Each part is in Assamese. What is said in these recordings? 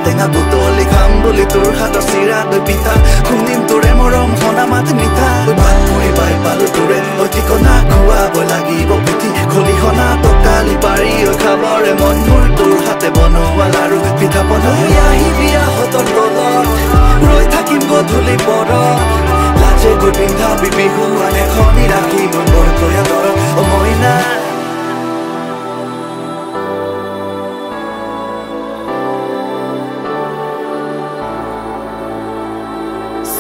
টেঙা বুটলি খাম বুলি তোৰ হাতৰ চিৰা দৈ পিঠা শুনিম তোৰে মৰম হনা মাত মিঠা ভাত মুড়ি পাই পালো তোৰে ঠিকনা খুৱাব লাগিব পুথি খলিহনা টকালি পাৰি খাবৰে মন মোৰ তোৰ হাতে বনোৱা লাৰু পিঠা পনা আহিবি আহঁতৰ তলত ৰৈ থাকিম গধূলি পৰত লাজে গৈ পিন্ধাবি বিহুৱান এখনি ৰাখি মোৰ বৰকৈ আদৰত অ মইনা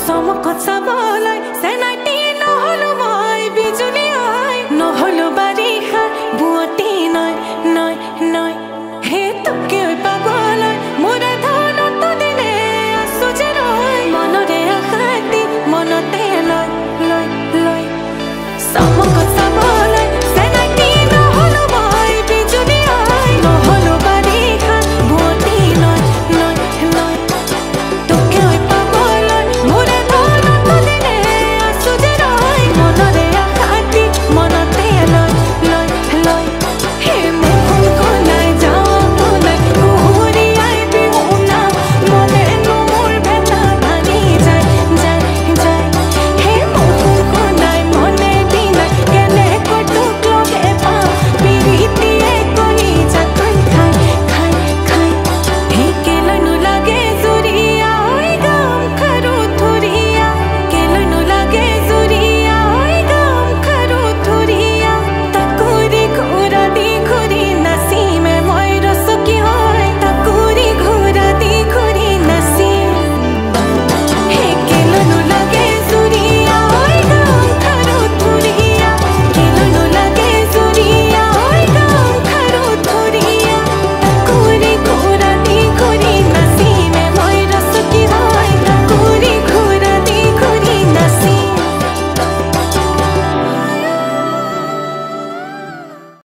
চমকত চাবলৈ চেনাইটি নহলো মই বিজুলী হয় নহলো বাৰিষাৰ বুৱতী নয়